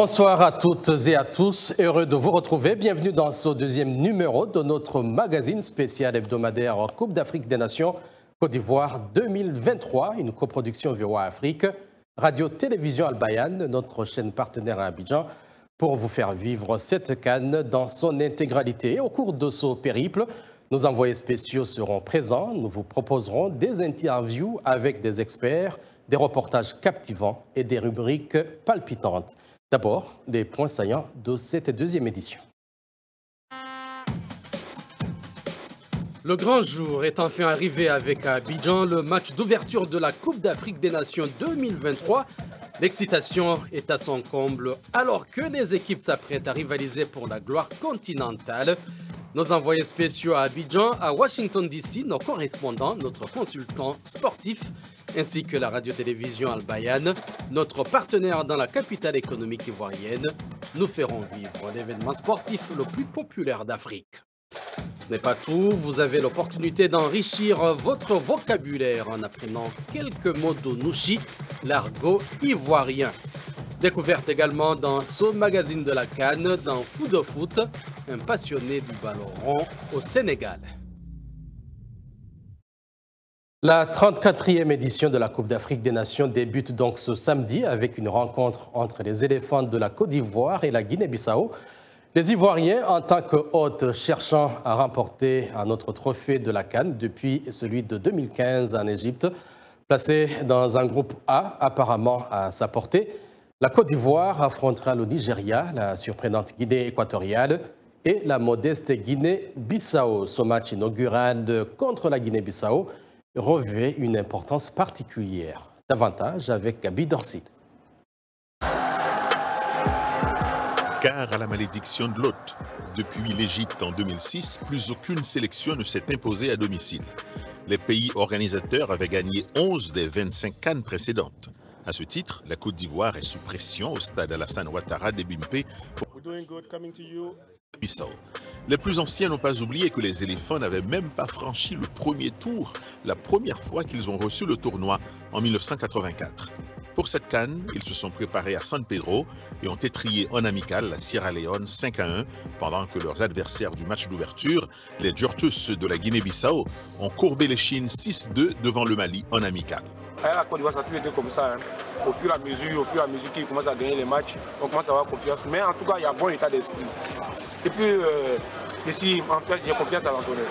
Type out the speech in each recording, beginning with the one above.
Bonsoir à toutes et à tous, heureux de vous retrouver. Bienvenue dans ce deuxième numéro de notre magazine spécial hebdomadaire Coupe d'Afrique des Nations Côte d'Ivoire 2023, une coproduction VOA Afrique, Radio-Télévision Al Bayan, notre chaîne partenaire à Abidjan, pour vous faire vivre cette CAN dans son intégralité. Et au cours de ce périple, nos envoyés spéciaux seront présents. Nous vous proposerons des interviews avec des experts, des reportages captivants et des rubriques palpitantes. D'abord, les points saillants de cette deuxième édition. Le grand jour est enfin arrivé avec à Abidjan, le match d'ouverture de la Coupe d'Afrique des Nations 2023. L'excitation est à son comble alors que les équipes s'apprêtent à rivaliser pour la gloire continentale. Nos envoyés spéciaux à Abidjan, à Washington DC, nos correspondants, notre consultant sportif, ainsi que la radio-télévision Al Bayan, notre partenaire dans la capitale économique ivoirienne, nous ferons vivre l'événement sportif le plus populaire d'Afrique. Ce n'est pas tout, vous avez l'opportunité d'enrichir votre vocabulaire en apprenant quelques mots d'Onouchi, l'argot ivoirien. Découverte également dans ce magazine de la CAN, dans Fou de Foot, un passionné du ballon rond au Sénégal. La 34e édition de la Coupe d'Afrique des Nations débute donc ce samedi avec une rencontre entre les éléphants de la Côte d'Ivoire et la Guinée-Bissau. Les Ivoiriens, en tant que hôtes cherchant à remporter un autre trophée de la CAN depuis celui de 2015 en Égypte, placés dans un groupe A apparemment à sa portée, la Côte d'Ivoire affrontera le Nigeria, la surprenante Guinée équatoriale et la modeste Guinée-Bissau. Ce match inaugural contre la Guinée-Bissau revêt une importance particulière. Davantage avec Gabi Dorsil. Car à la malédiction de l'hôte, depuis l'Égypte en 2006, plus aucune sélection ne s'est imposée à domicile. Les pays organisateurs avaient gagné 11 des 25 CAN précédentes. À ce titre, la Côte d'Ivoire est sous pression au stade Alassane Ouattara d'Ebimpe pour Bissau. Les plus anciens n'ont pas oublié que les éléphants n'avaient même pas franchi le premier tour la première fois qu'ils ont reçu le tournoi en 1984. Pour cette CAN, ils se sont préparés à San Pedro et ont étrillé en amical la Sierra Leone 5-1, pendant que leurs adversaires du match d'ouverture, les Djurtus de la Guinée-Bissau, ont courbé les chines 6-2 devant le Mali en amical. La Côte d'Ivoire, ça a toujours été comme ça. Au fur et à mesure qu'ils commencent à gagner les matchs, on commence à avoir confiance. Mais en tout cas, il y a un bon état d'esprit. Et puis, ici, en fait, j'ai confiance à l'entraîneur.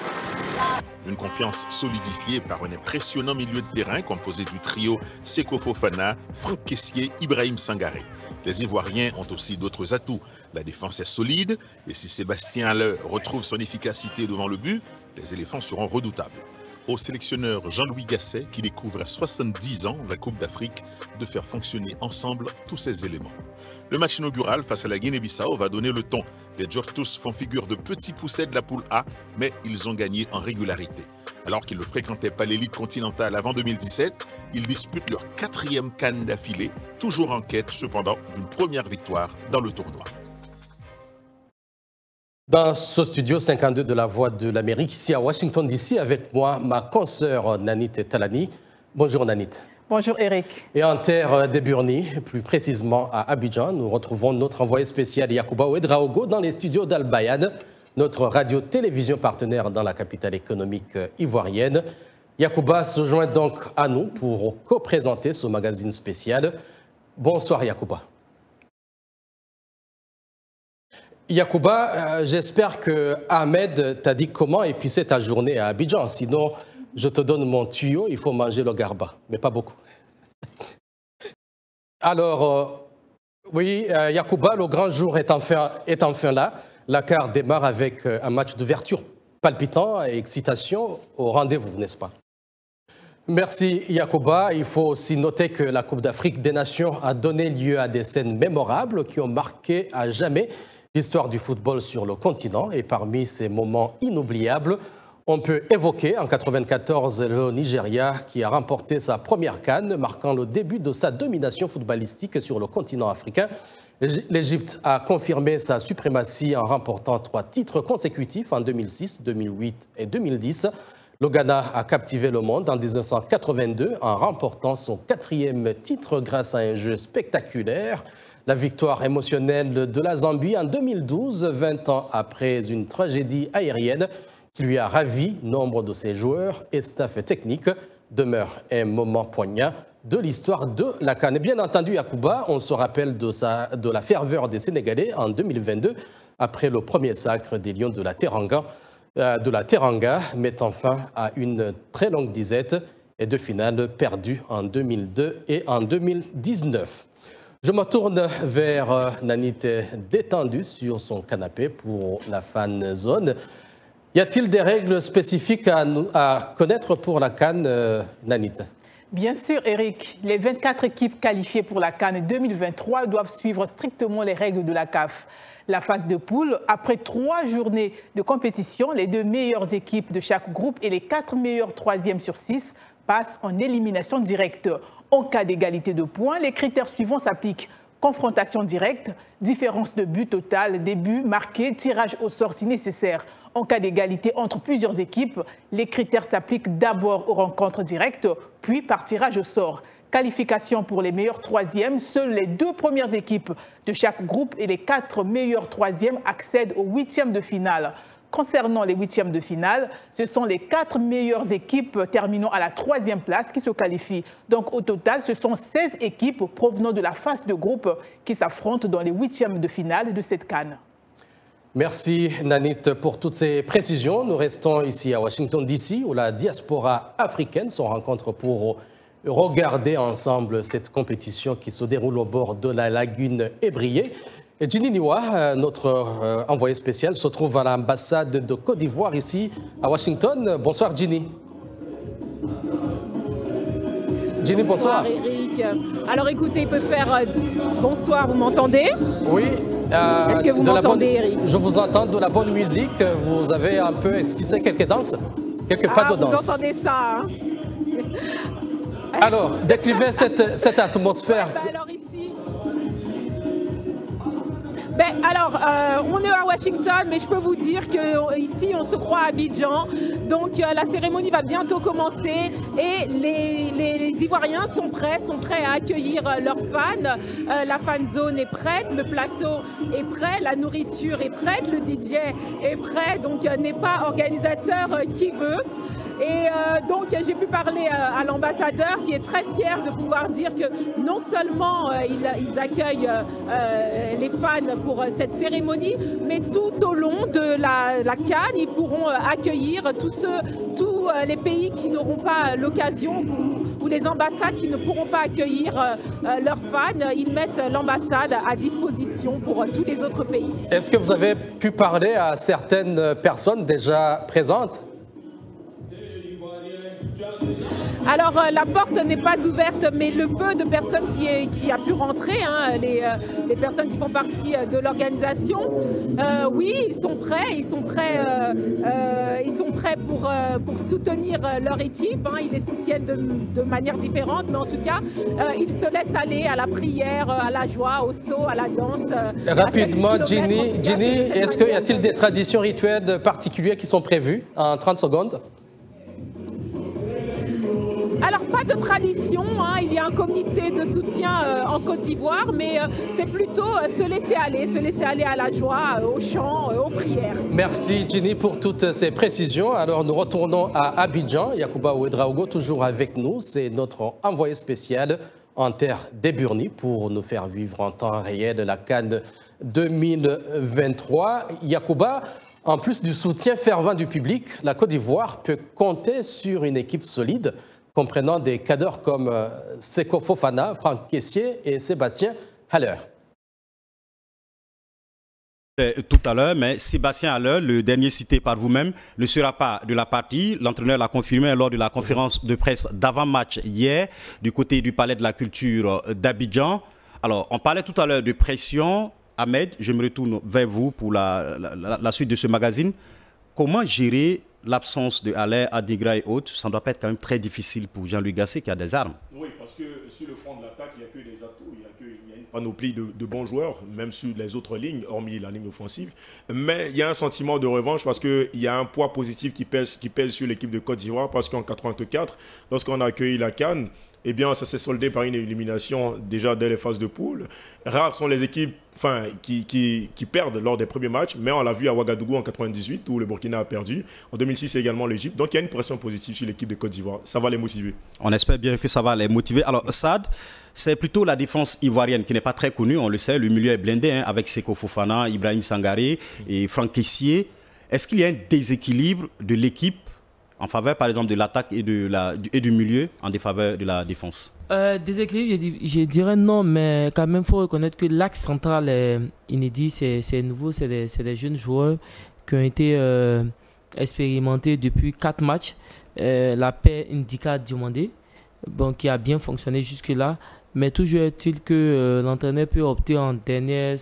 Une confiance solidifiée par un impressionnant milieu de terrain composé du trio Seko Fofana, Franck Kessié, Ibrahim Sangaré. Les Ivoiriens ont aussi d'autres atouts. La défense est solide et si Sébastien Haller retrouve son efficacité devant le but, les éléphants seront redoutables. Au sélectionneur Jean-Louis Gasset, qui découvre à 70 ans la Coupe d'Afrique, de faire fonctionner ensemble tous ces éléments. Le match inaugural face à la Guinée-Bissau va donner le ton. Les Djurtus font figure de petits poussets de la poule A, mais ils ont gagné en régularité. Alors qu'ils ne fréquentaient pas l'élite continentale avant 2017, ils disputent leur 4e CAN d'affilée, toujours en quête cependant d'une première victoire dans le tournoi. Dans ce studio 52 de la Voix de l'Amérique, ici à Washington DC, avec moi, ma consoeur Nanit Talani. Bonjour Nanit. Bonjour Eric. Et en terre d'Eburni, plus précisément à Abidjan, nous retrouvons notre envoyé spécial Yacouba Ouedraogo dans les studios d'Al Bayan, notre radio-télévision partenaire dans la capitale économique ivoirienne. Yacouba se joint donc à nous pour co-présenter ce magazine spécial. Bonsoir Yacouba. Yacouba, j'espère que Ahmed t'a dit comment épicer ta journée à Abidjan. Sinon, je te donne mon tuyau, il faut manger le garba, mais pas beaucoup. Alors, oui, Yacouba, le grand jour est enfin là. La CAR démarre avec un match d'ouverture palpitant et excitation au rendez-vous, n'est-ce pas? Merci Yacouba. Il faut aussi noter que la Coupe d'Afrique des Nations a donné lieu à des scènes mémorables qui ont marqué à jamais l'histoire du football sur le continent. Et parmi ces moments inoubliables, on peut évoquer en 1994 le Nigeria qui a remporté sa première CAN, marquant le début de sa domination footballistique sur le continent africain. L'Égypte a confirmé sa suprématie en remportant 3 titres consécutifs en 2006, 2008 et 2010. Le Ghana a captivé le monde en 1982 en remportant son 4e titre grâce à un jeu spectaculaire. La victoire émotionnelle de la Zambie en 2012, 20 ans après une tragédie aérienne qui lui a ravi nombre de ses joueurs et staff techniques, demeure un moment poignant de l'histoire de la CAN. Et bien entendu, Yacouba, on se rappelle de la ferveur des Sénégalais en 2022, après le premier sacre des Lions de la Teranga, mettant fin à une très longue disette et de finales perdues en 2002 et en 2019. Je me tourne vers Nanit, détendu sur son canapé pour la fan zone. Y a-t-il des règles spécifiques à connaître pour la CAN, Nanit? Bien sûr, Eric. Les 24 équipes qualifiées pour la CAN 2023 doivent suivre strictement les règles de la CAF. La phase de poule, après 3 journées de compétition, les 2 meilleures équipes de chaque groupe et les 4 meilleurs troisièmes sur 6 passent en élimination directe. En cas d'égalité de points, les critères suivants s'appliquent. Confrontation directe, différence de but total, des buts marqués, tirage au sort si nécessaire. En cas d'égalité entre plusieurs équipes, les critères s'appliquent d'abord aux rencontres directes, puis par tirage au sort. Qualification pour les meilleurs troisièmes, seules les 2 premières équipes de chaque groupe et les 4 meilleurs troisièmes accèdent aux 8e de finale. Concernant les 8e de finale, ce sont les 4 meilleures équipes terminant à la 3e place qui se qualifient. Donc au total, ce sont 16 équipes provenant de la phase de groupe qui s'affrontent dans les 8e de finale de cette CAN. Merci Nanit pour toutes ces précisions. Nous restons ici à Washington DC où la diaspora africaine se rencontre pour regarder ensemble cette compétition qui se déroule au bord de la lagune Ébrié. Et Ginny Niwa, notre envoyé spécial, se trouve à l'ambassade de Côte d'Ivoire ici à Washington. Bonsoir Ginny. Ginny, bonsoir. Bonsoir Eric. Alors écoutez, il peut faire... Bonsoir, vous m'entendez? Oui. Est-ce que vous m'entendez, Eric? Je vous entends de la bonne musique. Vous avez un peu esquissé quelques danses, quelques pas de danse. Vous entendez ça, hein? Alors, décrivez cette atmosphère. Alors ici... on est à Washington, mais je peux vous dire qu'ici, on se croit à Abidjan. Donc, la cérémonie va bientôt commencer et les Ivoiriens sont prêts à accueillir leurs fans. La fan zone est prête, le plateau est prêt, la nourriture est prête, le DJ est prêt. Donc, n'est pas organisateur qui veut. Et donc, j'ai pu parler à l'ambassadeur qui est très fier de pouvoir dire que non seulement ils accueillent les fans pour cette cérémonie, mais tout au long de la CAN, ils pourront accueillir tous les pays qui n'auront pas l'occasion ou les ambassades qui ne pourront pas accueillir leurs fans. Ils mettent l'ambassade à disposition pour tous les autres pays. Est-ce que vous avez pu parler à certaines personnes déjà présentes ? Alors, la porte n'est pas ouverte, mais le peu de personnes qui a pu rentrer, hein, les personnes qui font partie de l'organisation, oui, ils sont prêts pour soutenir leur équipe. Hein, ils les soutiennent de manière différente, mais en tout cas, ils se laissent aller à la prière, à la joie, au saut, à la danse. Rapidement, Ginny, est-ce qu'il y a-t-il des traditions rituelles particulières qui sont prévues en 30 secondes ? Alors, pas de tradition, hein. Il y a un comité de soutien en Côte d'Ivoire, mais c'est plutôt se laisser aller à la joie, au chant, aux prières. Merci Ginny pour toutes ces précisions. Alors, nous retournons à Abidjan. Yacouba Ouedraogo, toujours avec nous. C'est notre envoyé spécial en terre d'Eburni pour nous faire vivre en temps réel la CAN 2023. Yacouba, en plus du soutien fervent du public, la Côte d'Ivoire peut compter sur une équipe solide comprenant des cadres comme Seko Fofana, Franck Kessié et Sébastien Haller. Tout à l'heure, mais Sébastien Haller, le dernier cité par vous-même, ne sera pas de la partie. L'entraîneur l'a confirmé lors de la conférence de presse d'avant-match hier du côté du Palais de la Culture d'Abidjan. Alors, on parlait tout à l'heure de pression. Ahmed, je me retourne vers vous pour la suite de ce magazine. Comment gérer l'absence de Haller, Adigra et autres? Ça ne doit pas être quand même très difficile pour Jean-Louis Gasset qui a des armes. Oui, parce que sur le front de l'attaque, il n'y a que des atouts, il y a une panoplie de bons joueurs, même sur les autres lignes, hormis la ligne offensive. Mais il y a un sentiment de revanche parce qu'il y a un poids positif qui pèse sur l'équipe de Côte d'Ivoire, parce qu'en 1984, lorsqu'on a accueilli la CAN, eh bien, ça s'est soldé par une élimination déjà dès les phases de poule. Rares sont les équipes qui perdent lors des premiers matchs, mais on l'a vu à Ouagadougou en 98 où le Burkina a perdu. En 2006, également l'Égypte. Donc il y a une pression positive sur l'équipe de Côte d'Ivoire. Ça va les motiver. On espère bien que ça va les motiver. Alors, Saad, c'est plutôt la défense ivoirienne qui n'est pas très connue, on le sait. Le milieu est blindé avec Seko Fofana, Ibrahim Sangaré et Franck Kessié. Est-ce qu'il y a un déséquilibre de l'équipe en faveur, par exemple, de l'attaque et du milieu en défaveur de la défense? Déséquilibre, je dirais non, mais quand même, il faut reconnaître que l'axe central est inédit, c'est nouveau, c'est des jeunes joueurs qui ont été expérimentés depuis 4 matchs. La paire Indica Diomandé, bon, qui a bien fonctionné jusque-là, mais toujours est-il que l'entraîneur peut opter en dernière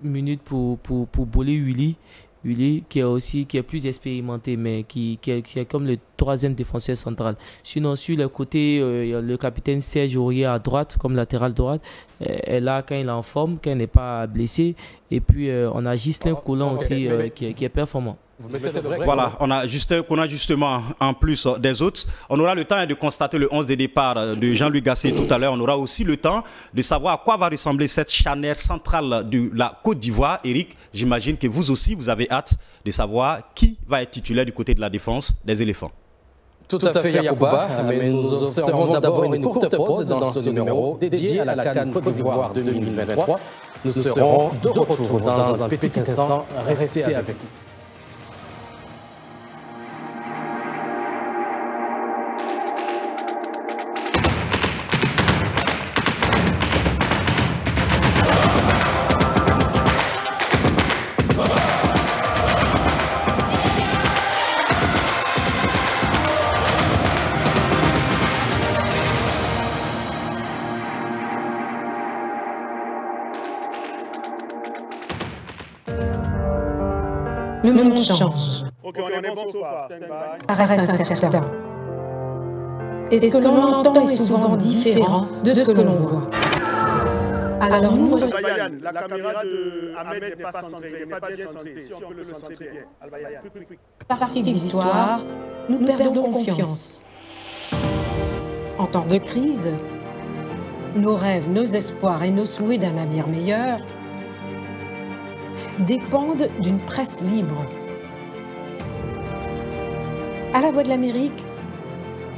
minute pour Bolé Willy, qui est plus expérimenté, mais qui est comme le 3e défenseur central. Sinon, sur le côté, le capitaine Serge Aurier à droite, comme latéral droite, est là quand il est en forme, quand il n'est pas blessé. Et puis, on a Ghislain Collin aussi, qui est performant. Voilà, on a Justin qu'on a justement en plus des autres. On aura le temps de constater le 11 de départ de Jean-Louis Gasset tout à l'heure. On aura aussi le temps de savoir à quoi va ressembler cette charnière centrale de la Côte d'Ivoire. Eric, j'imagine que vous aussi, vous avez hâte de savoir qui va être titulaire du côté de la défense des éléphants. Tout à fait, Yacouba, mais nous observons d'abord une courte pause dans ce numéro dédié à la CAN Côte d'Ivoire 2023. Nous serons de retour dans un petit instant. Restez avec nous. Le monde change. Ça reste incertain. Et ce que l'on entend est souvent différent de ce que l'on voit. Alors nous... La caméra de Ahmed n'est pas centrée, elle n'est pas bien centrée. Si on peut le centrer bien. Partie de l'histoire, nous perdons confiance. En temps de crise, nos rêves, nos espoirs et nos souhaits d'un avenir meilleur dépendent d'une presse libre. À la Voix de l'Amérique,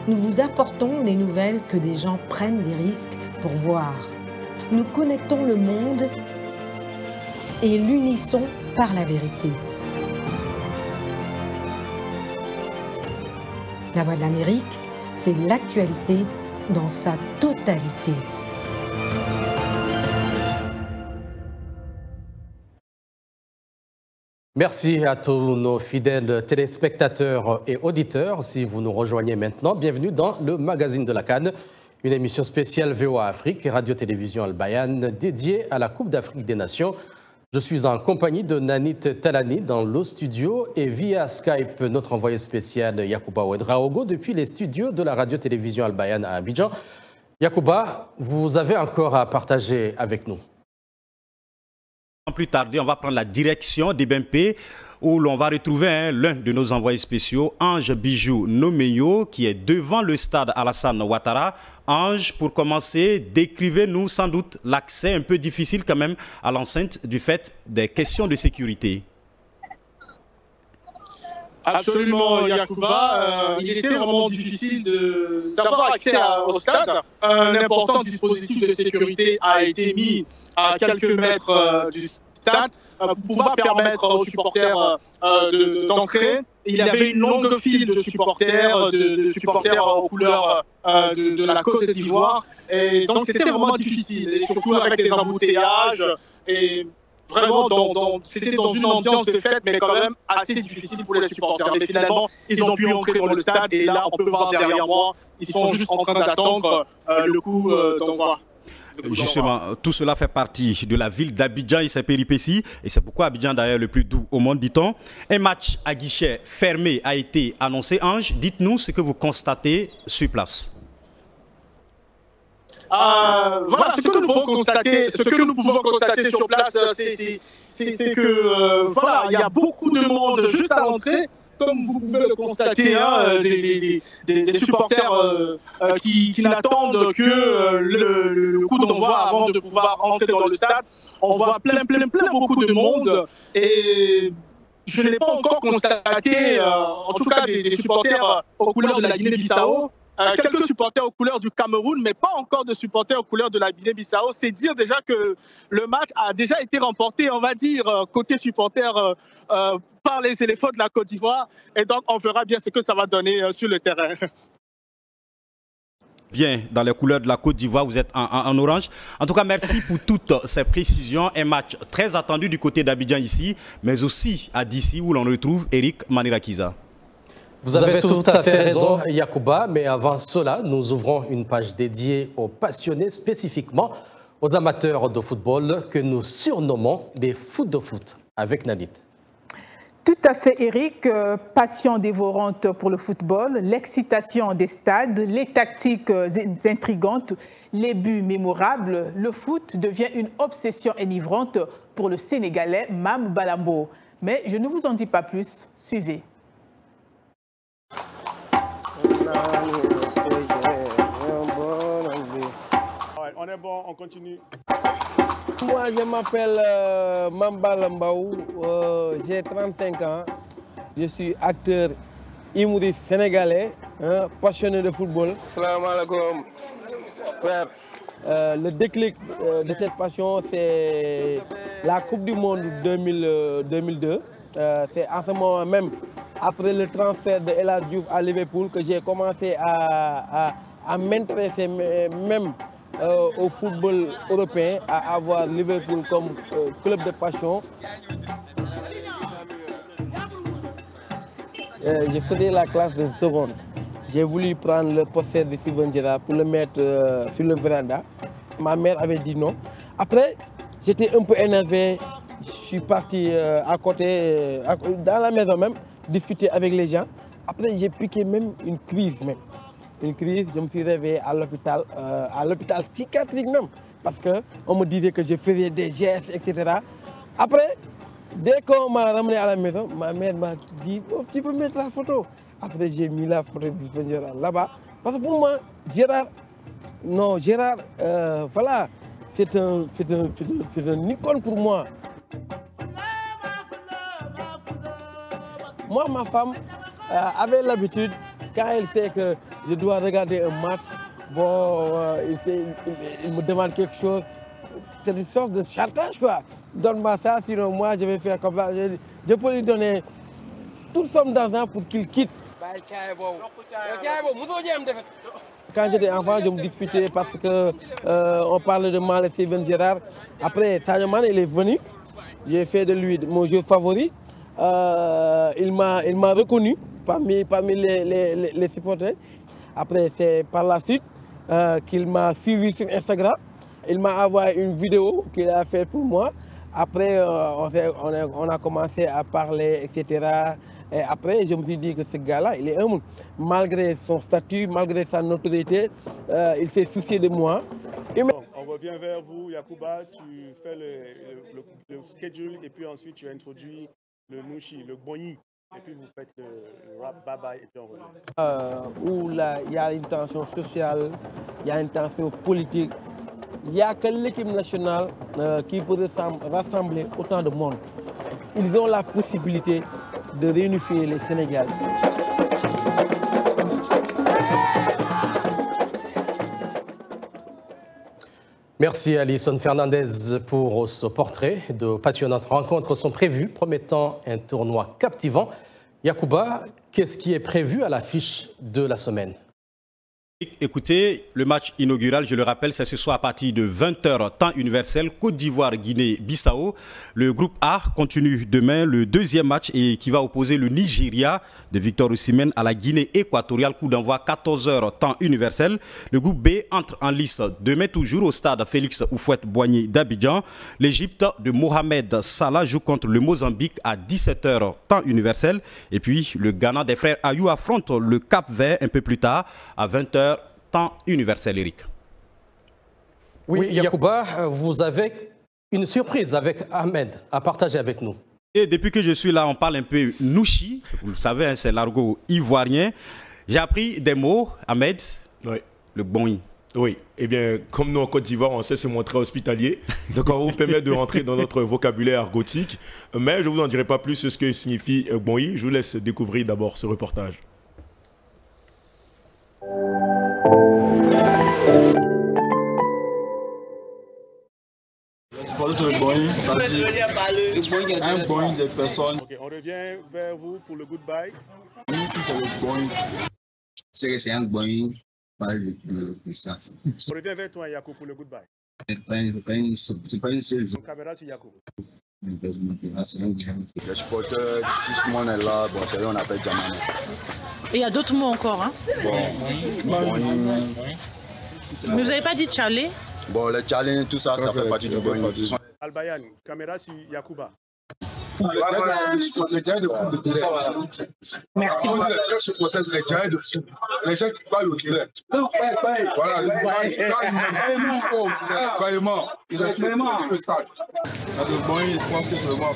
nous vous apportons des nouvelles que des gens prennent des risques pour voir. Nous connectons le monde et l'unissons par la vérité. La Voix de l'Amérique, c'est l'actualité dans sa totalité. Merci à tous nos fidèles téléspectateurs et auditeurs. Si vous nous rejoignez maintenant, bienvenue dans le magazine de la CAN, une émission spéciale VOA Afrique et Radio-Télévision Al Bayan dédiée à la Coupe d'Afrique des Nations. Je suis en compagnie de Nanit Talani dans le studio et via Skype, notre envoyé spécial Yacouba Ouedraogo depuis les studios de la Radio-Télévision Al Bayan à Abidjan. Yacouba, vous avez encore à partager avec nous. Sans plus tarder, on va prendre la direction d'Ebempe où l'on va retrouver l'un de nos envoyés spéciaux, Ange Bijou Nomeyo, qui est devant le stade Alassane Ouattara. Ange, pour commencer, décrivez-nous sans doute l'accès un peu difficile quand même à l'enceinte du fait des questions de sécurité. Absolument, Yacouba. Il était vraiment difficile d'avoir accès au stade. Un important dispositif de sécurité a été mis à quelques mètres du stade pour pouvoir permettre aux supporters d'entrer. Il y avait une longue file de supporters aux couleurs de la Côte d'Ivoire. Et donc c'était vraiment difficile, et surtout avec les embouteillages. Et vraiment, c'était dans une ambiance de fête, mais quand même assez difficile pour les supporters. Mais finalement, ils ont pu entrer dans le stade et là, on peut voir derrière moi, ils sont juste en train d'attendre le coup d'envoi. Justement, tout cela fait partie de la ville d'Abidjan et ses péripéties. Et c'est pourquoi Abidjan, d'ailleurs, le plus doux au monde, dit-on. Un match à guichet fermé a été annoncé. Ange, dites-nous ce que vous constatez sur place. Voilà, ce que nous pouvons constater sur place, c'est que voilà, il y a beaucoup de monde juste à l'entrée. comme vous pouvez le constater, hein, des supporters qui n'attendent que le coup d'envoi avant de pouvoir entrer dans le stade. On voit plein beaucoup de monde et je n'ai pas encore constaté, en tout cas des supporters aux couleurs de la Guinée-Bissau. Quelques supporters aux couleurs du Cameroun, mais pas encore de supporters aux couleurs de la Guinée-Bissau. C'est dire déjà que le match a déjà été remporté, on va dire, côté supporters par les éléphants de la Côte d'Ivoire. Et donc, on verra bien ce que ça va donner sur le terrain. Bien, dans les couleurs de la Côte d'Ivoire, vous êtes en orange. En tout cas, merci pour toutes ces précisions. Un match très attendu du côté d'Abidjan ici, mais aussi à Dissy où l'on retrouve Eric Manirakiza. Vous avez tout à fait raison, Yacouba, mais avant cela, nous ouvrons une page dédiée aux passionnés, spécifiquement aux amateurs de football que nous surnommons des foot de foot, avec Nadit. Tout à fait, Eric. Passion dévorante pour le football, l'excitation des stades, les tactiques intrigantes, les buts mémorables. Le foot devient une obsession enivrante pour le Sénégalais Mam Balambo. Mais je ne vous en dis pas plus. Suivez. On est bon, on continue. Moi, je m'appelle Mamba Lambaou, j'ai 35 ans. Je suis acteur humoriste sénégalais, passionné de football. Salam alaikum. Le déclic de cette passion, c'est la Coupe du Monde 2002. C'est en ce moment même, après le transfert de El Hadji Diouf à Liverpool, que j'ai commencé à m'intéresser même au football européen, à avoir Liverpool comme club de passion. Je faisais la classe de seconde. J'ai voulu prendre le poster de Steven Gerrard pour le mettre sur le véranda. Ma mère avait dit non. Après, j'étais un peu énervé. Je suis parti à côté, dans la maison même, discuter avec les gens. Après, j'ai piqué même une crise même. Une crise, je me suis réveillé à l'hôpital psychiatrique même, parce qu'on me disait que je faisais des gestes, etc. Après, dès qu'on m'a ramené à la maison, ma mère m'a dit oh, tu peux mettre la photo. Après, j'ai mis la photo de Gérard là-bas. Parce que pour moi, Gérard, voilà, c'est un icône pour moi. Moi, ma femme avait l'habitude, quand elle sait que je dois regarder un match, bon, il me demande quelque chose. C'est une sorte de chantage, quoi. Donne-moi ça, sinon moi, je vais faire comme ça. Je peux lui donner toute somme d'argent pour qu'il quitte. Quand j'étais enfant, je me disputais parce qu'on parlait de mal de Steven Gerrard. Après, Sadio Mané, il est venu. J'ai fait de lui mon jeu favori. Il m'a reconnu parmi les supporters. Après, c'est par la suite qu'il m'a suivi sur Instagram. Il m'a envoyé une vidéo qu'il a faite pour moi. Après, on a commencé à parler, etc. Et après, je me suis dit que ce gars-là, il est humble. Malgré son statut, malgré sa notoriété, il s'est soucié de moi. On revient vers vous, Yacouba. Tu fais le schedule et puis ensuite tu introduis le Nushi, le Bonyi. Et puis vous faites le rap bye-bye et puis on revient. Où là, il y a une tension sociale, il y a une tension politique. Il n'y a que l'équipe nationale qui peut rassembler autant de monde. Ils ont la possibilité de réunifier les Sénégalais. Merci Alison Fernandez pour ce portrait. De passionnantes rencontres sont prévues, promettant un tournoi captivant. Yacouba, qu'est-ce qui est prévu à l'affiche de la semaine ? Écoutez, le match inaugural, je le rappelle, c'est ce soir à partir de 20h, temps universel, Côte d'Ivoire, Guinée-Bissau. Le groupe A continue demain le deuxième match et qui va opposer le Nigeria de Victor Osimhen à la Guinée équatoriale. Coup d'envoi 14h, temps universel. Le groupe B entre en lice demain toujours au stade Félix Houphouët-Boigny d'Abidjan. L'Égypte de Mohamed Salah joue contre le Mozambique à 17h, temps universel. Et puis le Ghana des frères Ayou affronte le Cap-Vert un peu plus tard à 20h. Temps universel, Eric. Oui, Yacouba, vous avez une surprise avec Ahmed à partager avec nous. Et depuis que je suis là, on parle un peu nouchi. Vous le savez, hein, c'est l'argot ivoirien. J'ai appris des mots, Ahmed. Oui. Le bon. Oui, eh bien, comme nous en Côte d'Ivoire, on sait se montrer hospitalier. Donc, on vous permet de rentrer dans notre vocabulaire argotique. Mais je ne vous en dirai pas plus sur ce que signifie bonyi. Je vous laisse découvrir d'abord ce reportage. Sur le bonyi, un bonyi des personnes. Ok, on revient vers vous pour le goodbye. Nous, si c'est le bonyi, c'est un bonyi. On revient vers toi, Yakou, pour le goodbye. C'est pas une seule journée. Caméra sur Yakou. Les supporters, tout ce monde est là. Bon, c'est là on appelle Djamane. Et il y a d'autres mots encore, hein? Bon. Mais vous n'avez pas dit Tchalé? Bon, les Tchalé, tout ça, ça fait partie du bonyi. Albayan, caméra sur Yakouba. Les gars de foot de terrain. Merci. On dit les gars supporters, les gars de foot. Les gens qui parlent au terrain. Voilà, vraiment. Ils ont fait le stade. Le bonyi, il prend plus vraiment.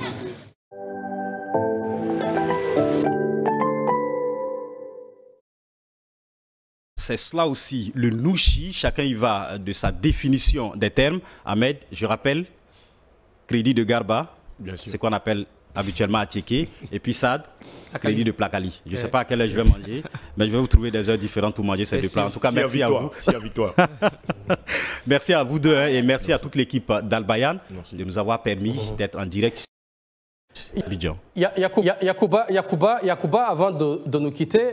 C'est cela aussi, le nouchi. Chacun y va de sa définition des termes. Ahmed, je rappelle, crédit de Garba, c'est ce qu'on appelle habituellement Attiéké. Et puis Sad, crédit de Plakali. Je ne sais pas à quelle heure je vais manger, mais je vais vous trouver des heures différentes pour manger ces deux plats. En tout cas, merci à vous. Merci à vous deux et merci à toute l'équipe d'Al-Bayan de nous avoir permis d'être en direct. Yakouba, avant de nous quitter,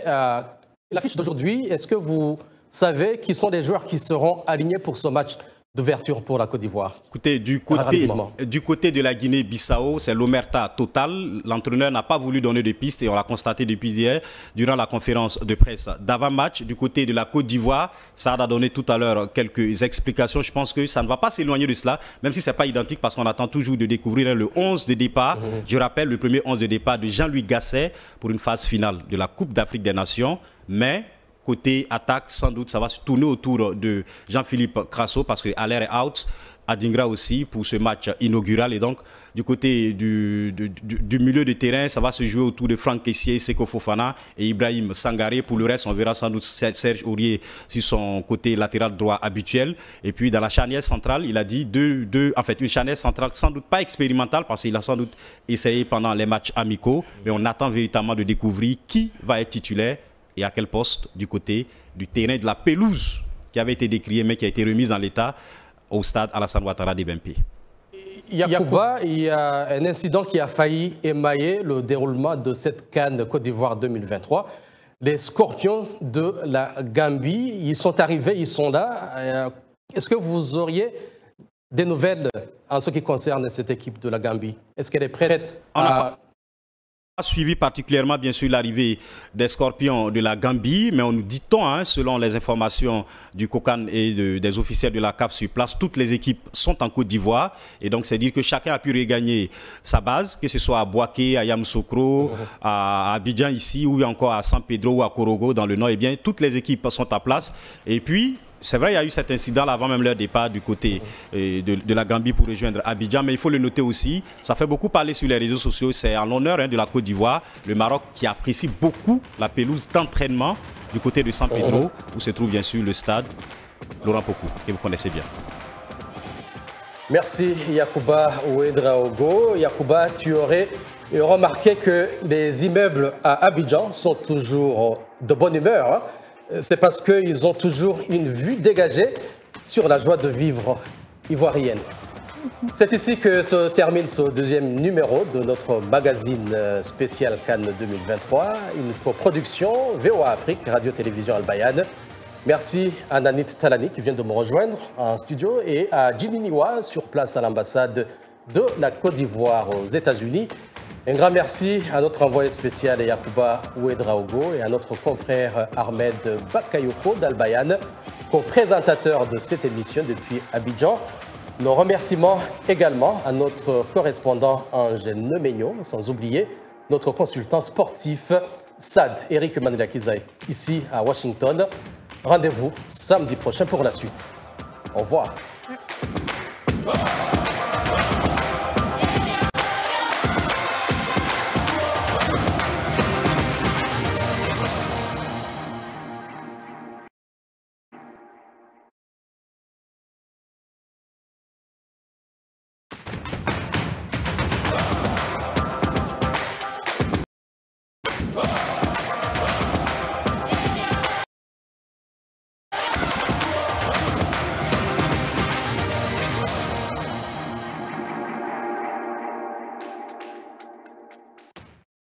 l'affiche d'aujourd'hui, est-ce que vous savez qui sont les joueurs qui seront alignés pour ce match d'ouverture pour la Côte d'Ivoire? Écoutez, du côté de la Guinée-Bissau, c'est l'omerta totale. L'entraîneur n'a pas voulu donner de pistes et on l'a constaté depuis hier durant la conférence de presse d'avant-match. Du côté de la Côte d'Ivoire, ça a donné tout à l'heure quelques explications. Je pense que ça ne va pas s'éloigner de cela, même si ce n'est pas identique parce qu'on attend toujours de découvrir le 11 de départ. Je rappelle le premier 11 de départ de Jean-Louis Gasset pour une phase finale de la Coupe d'Afrique des Nations. Mais côté attaque, sans doute, ça va se tourner autour de Jean-Philippe Crasso parce que Aller est out, Adingra aussi pour ce match inaugural. Et donc, du côté du milieu de terrain, ça va se jouer autour de Franck Kessié, Seko Fofana et Ibrahim Sangaré. Pour le reste, on verra sans doute Serge Aurier sur son côté latéral droit habituel. Et puis, dans la charnière centrale, il a dit une charnière centrale sans doute pas expérimentale parce qu'il a sans doute essayé pendant les matchs amicaux. Mais on attend véritablement de découvrir qui va être titulaire et à quel poste du côté du terrain de la pelouse qui avait été décrié mais qui a été remise en l'état au stade Alassane Ouattara de Bempé. Yakouba, il y a un incident qui a failli émailler le déroulement de cette CAN Côte d'Ivoire 2023. Les Scorpions de la Gambie, ils sont arrivés, ils sont là. Est-ce que vous auriez des nouvelles en ce qui concerne cette équipe de la Gambie? Est-ce qu'elle est prête à... On a suivi particulièrement, bien sûr, l'arrivée des Scorpions de la Gambie, mais on nous dit-on, selon les informations du COCAN et des officiels de la CAF sur place, toutes les équipes sont en Côte d'Ivoire. Et donc, c'est dire que chacun a pu regagner sa base, que ce soit à Bouaké, à Yamoussoukro, à Abidjan ici, ou encore à San Pedro ou à Korogo dans le nord. Eh bien, toutes les équipes sont en place. Et puis, c'est vrai, il y a eu cet incident avant même leur départ du côté de la Gambie pour rejoindre Abidjan, mais il faut le noter aussi, ça fait beaucoup parler sur les réseaux sociaux, c'est en l'honneur de la Côte d'Ivoire, le Maroc qui apprécie beaucoup la pelouse d'entraînement du côté de San Pedro, où se trouve bien sûr le stade Laurent Pokou, que vous connaissez bien. Merci Yakouba Ouedraogo. Yakouba, tu aurais remarqué que les immeubles à Abidjan sont toujours de bonne humeur, C'est parce qu'ils ont toujours une vue dégagée sur la joie de vivre ivoirienne. C'est ici que se termine ce deuxième numéro de notre magazine spécial Cannes 2023, une coproduction VOA Afrique, Radio-Télévision Al-Bayan. Merci à Nanit Talani qui vient de me rejoindre en studio et à Djini Niwa sur place à l'ambassade de la Côte d'Ivoire aux États-Unis. Un grand merci à notre envoyé spécial Yakouba Ouedraogo et à notre confrère Ahmed Bakayoko d'Al-Bayan, co-présentateur de cette émission depuis Abidjan. Nos remerciements également à notre correspondant Ange Nemegno, sans oublier notre consultant sportif Sad Eric Manelakizaï, ici à Washington. Rendez-vous samedi prochain pour la suite. Au revoir.